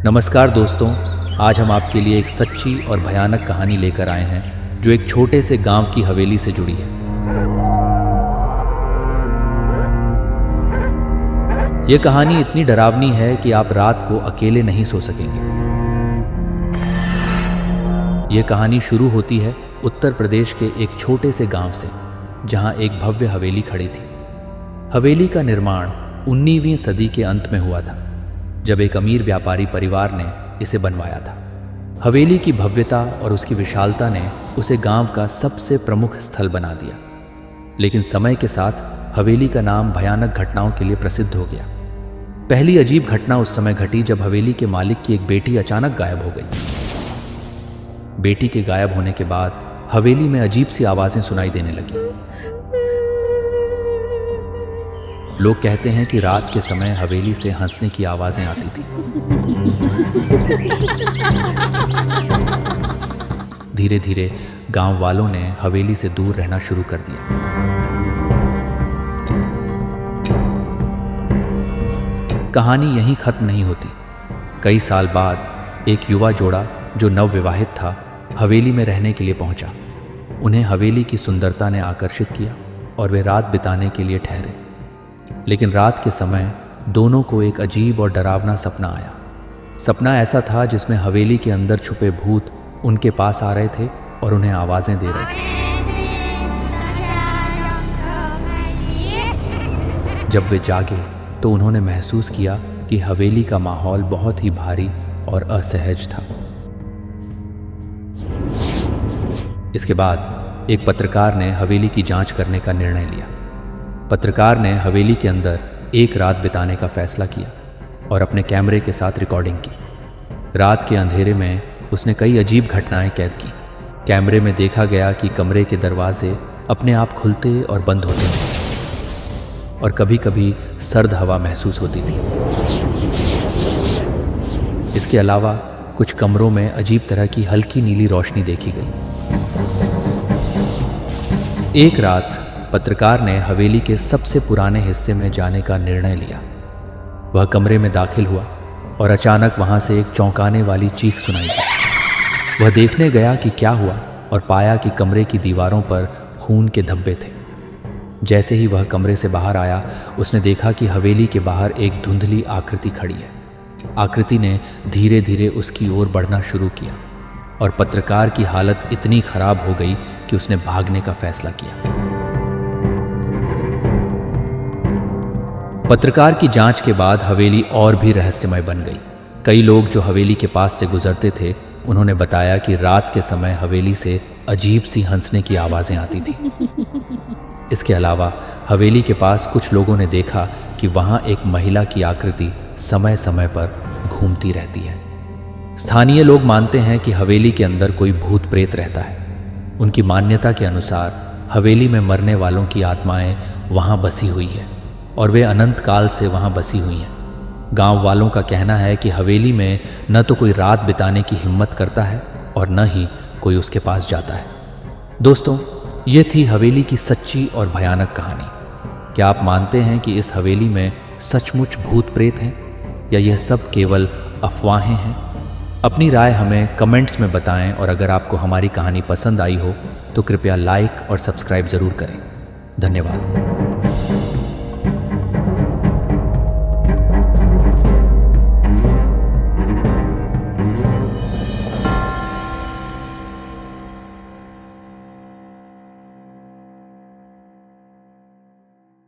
नमस्कार दोस्तों, आज हम आपके लिए एक सच्ची और भयानक कहानी लेकर आए हैं जो एक छोटे से गांव की हवेली से जुड़ी है। यह कहानी इतनी डरावनी है कि आप रात को अकेले नहीं सो सकेंगे। यह कहानी शुरू होती है उत्तर प्रदेश के एक छोटे से गांव से, जहां एक भव्य हवेली खड़ी थी। हवेली का निर्माण 19वीं सदी के अंत में हुआ था, जब एक अमीर व्यापारी परिवार ने इसे बनवाया था। हवेली की भव्यता और उसकी विशालता ने उसे गांव का सबसे प्रमुख स्थल बना दिया। लेकिन समय के साथ हवेली का नाम भयानक घटनाओं के लिए प्रसिद्ध हो गया। पहली अजीब घटना उस समय घटी जब हवेली के मालिक की एक बेटी अचानक गायब हो गई। बेटी के गायब होने के बाद हवेली में अजीब सी आवाजें सुनाई देने लगी। लोग कहते हैं कि रात के समय हवेली से हंसने की आवाजें आती थी। धीरे धीरे गांव वालों ने हवेली से दूर रहना शुरू कर दिया। कहानी यहीं खत्म नहीं होती। कई साल बाद एक युवा जोड़ा जो नवविवाहित था, हवेली में रहने के लिए पहुंचा। उन्हें हवेली की सुंदरता ने आकर्षित किया और वे रात बिताने के लिए ठहरे। लेकिन रात के समय दोनों को एक अजीब और डरावना सपना आया। सपना ऐसा था जिसमें हवेली के अंदर छुपे भूत उनके पास आ रहे थे और उन्हें आवाजें दे रहे थे। जब वे जागे तो उन्होंने महसूस किया कि हवेली का माहौल बहुत ही भारी और असहज था। इसके बाद एक पत्रकार ने हवेली की जांच करने का निर्णय लिया। पत्रकार ने हवेली के अंदर एक रात बिताने का फैसला किया और अपने कैमरे के साथ रिकॉर्डिंग की। रात के अंधेरे में उसने कई अजीब घटनाएं कैद की। कैमरे में देखा गया कि कमरे के दरवाजे अपने आप खुलते और बंद होते थे और कभी कभी सर्द हवा महसूस होती थी। इसके अलावा कुछ कमरों में अजीब तरह की हल्की नीली रोशनी देखी गई। एक रात पत्रकार ने हवेली के सबसे पुराने हिस्से में जाने का निर्णय लिया। वह कमरे में दाखिल हुआ और अचानक वहां से एक चौंकाने वाली चीख सुनाई दी। वह देखने गया कि क्या हुआ और पाया कि कमरे की दीवारों पर खून के धब्बे थे। जैसे ही वह कमरे से बाहर आया, उसने देखा कि हवेली के बाहर एक धुंधली आकृति खड़ी है। आकृति ने धीरे धीरे उसकी ओर बढ़ना शुरू किया और पत्रकार की हालत इतनी खराब हो गई कि उसने भागने का फैसला किया। पत्रकार की जांच के बाद हवेली और भी रहस्यमय बन गई। कई लोग जो हवेली के पास से गुजरते थे, उन्होंने बताया कि रात के समय हवेली से अजीब सी हंसने की आवाजें आती थी। इसके अलावा हवेली के पास कुछ लोगों ने देखा कि वहां एक महिला की आकृति समय समय पर घूमती रहती है। स्थानीय लोग मानते हैं कि हवेली के अंदर कोई भूत प्रेत रहता है। उनकी मान्यता के अनुसार हवेली में मरने वालों की आत्माएं वहां बसी हुई है और वे अनंत काल से वहां बसी हुई हैं। गांव वालों का कहना है कि हवेली में न तो कोई रात बिताने की हिम्मत करता है और न ही कोई उसके पास जाता है। दोस्तों, ये थी हवेली की सच्ची और भयानक कहानी। क्या आप मानते हैं कि इस हवेली में सचमुच भूत प्रेत हैं या यह सब केवल अफवाहें हैं? अपनी राय हमें कमेंट्स में बताएं और अगर आपको हमारी कहानी पसंद आई हो तो कृपया लाइक और सब्सक्राइब ज़रूर करें। धन्यवाद।